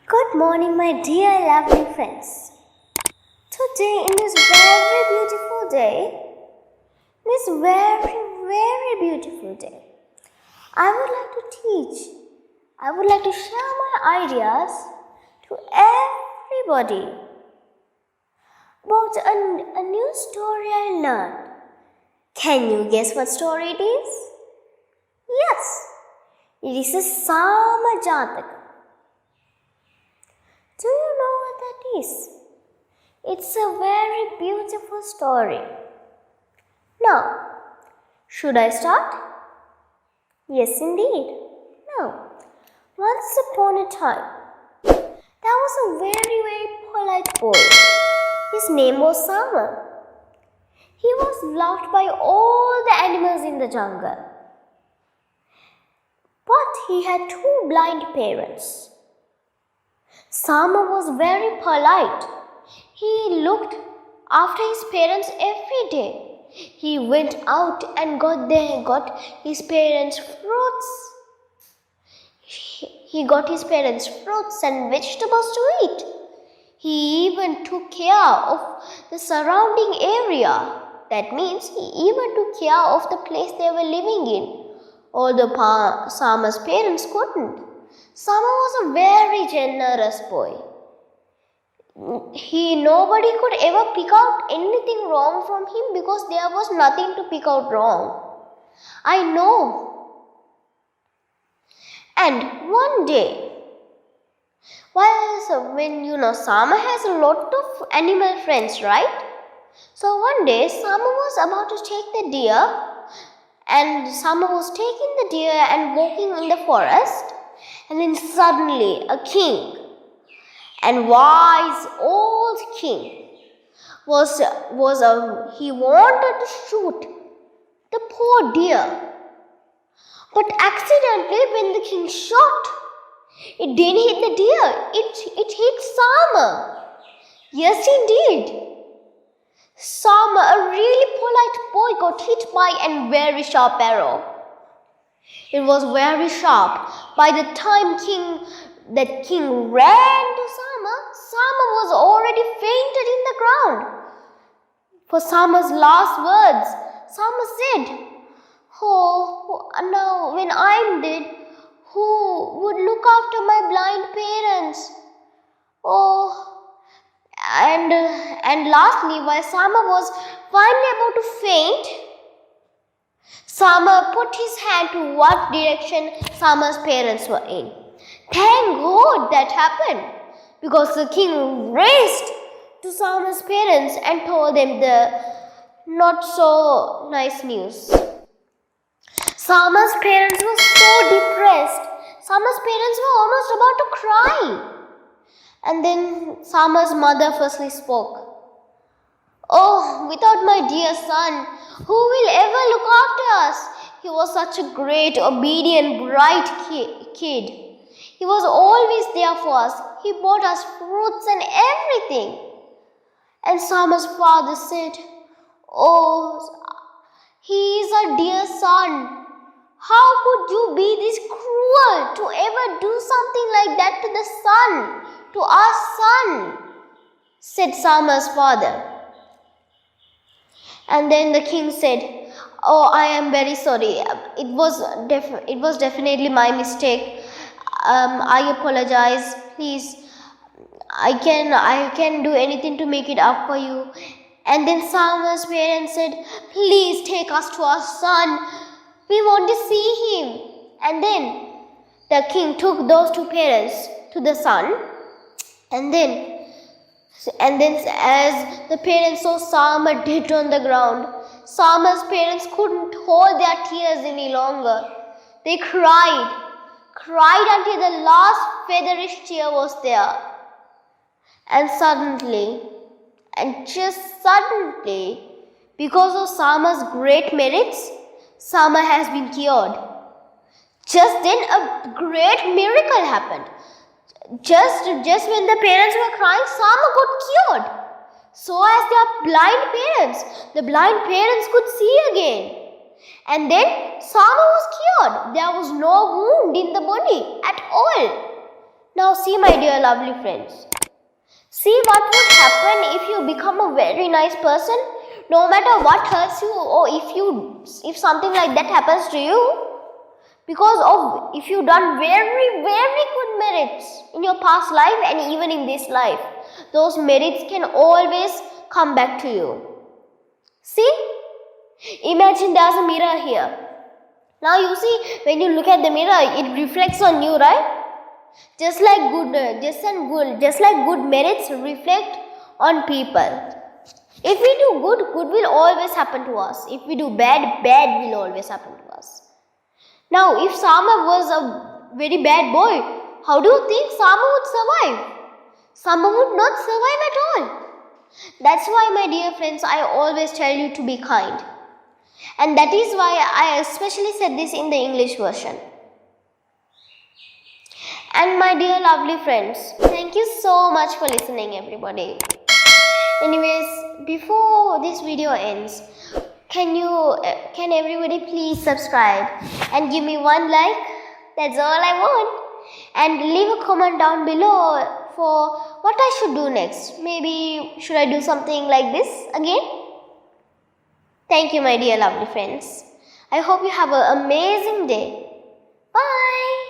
Good morning, my dear lovely friends. Today, in this very beautiful day, I would like to teach, I would like to share my ideas to everybody about a new story I learned. Can you guess what story it is? Yes, it is a Sama Jataka. Do you know what that is? It's a very beautiful story. Now, should I start? Yes, indeed. Now, once upon a time, there was a very polite boy. His name was Sama. He was loved by all the animals in the jungle. But he had two blind parents. Sama was very polite. He looked after his parents every day. He went out and got his parents fruits. He got his parents fruits and vegetables to eat. He even took care of the surrounding area. That means he even took care of the place they were living in. Although Sama's parents couldn't. Sama was a very generous boy. Nobody could ever pick out anything wrong from him because there was nothing to pick out wrong. I know. And one day, when Sama has a lot of animal friends, right? So one day, Sama was about to take the deer, and Sama was taking the deer and walking in the forest, and then suddenly a king, and wise old king, he wanted to shoot the poor deer. But accidentally, when the king shot, it didn't hit the deer, it hit Sama. Yes, indeed. Sama, a really polite boy, got hit by a very sharp arrow. It was very sharp. By the time the king ran to Sama was already fainted in the ground. For Sama's last words, Sama said, "Oh, now when I'm dead, who would look after my blind parents?" Oh, and lastly, while Sama was finally about to faint, Sama put his hand to what direction Sama's parents were in. Thank God that happened, because the king raced to Sama's parents and told them the not so nice news. Sama's parents were so depressed. Sama's parents were almost about to cry. And then Sama's mother firstly spoke. "Oh, without my dear son, who will ever look after us? He was such a great, obedient, bright kid. He was always there for us. He bought us fruits and everything." And Sama's father said, "Oh, he is our dear son. How could you be this cruel to ever do something like that to the son? To our son," said Sama's father. And then the king said, "Oh, I am very sorry. It was definitely my mistake. I apologize. Please, I can do anything to make it up for you." And then Sama's parents said, "Please take us to our son. We want to see him." And then the king took those two parents to the son. And then as the parents saw Sama dead on the ground, Sama's parents couldn't hold their tears any longer. They cried until the last featherish tear was there. And just suddenly, because of Sama's great merits, Sama has been cured. Just then a great miracle happened. Just when the parents were crying, Sama got cured. So as their blind parents, the blind parents could see again. And then Sama was cured. There was no wound in the body at all. Now see, my dear lovely friends. See what would happen if you become a very nice person. No matter what hurts you, or if something like that happens to you, because of if you done very good merits in your past life and even in this life, those merits can always come back to you. See, imagine there's a mirror here. Now you see, when you look at the mirror, it reflects on you, right? Just like good merits reflect on people. If we do good, good will always happen to us. If we do bad, bad will always happen to us. Now, if Sama was a very bad boy, how do you think Sama would survive? Sama would not survive at all. That's why, my dear friends, I always tell you to be kind. And that is why I especially said this in the English version. And my dear lovely friends, thank you so much for listening, everybody. Anyways, before this video ends, can everybody please subscribe and give me one like? That's all I want. And leave a comment down below for what I should do next. Maybe should I do something like this again? Thank you, my dear lovely friends. I hope you have an amazing day. Bye.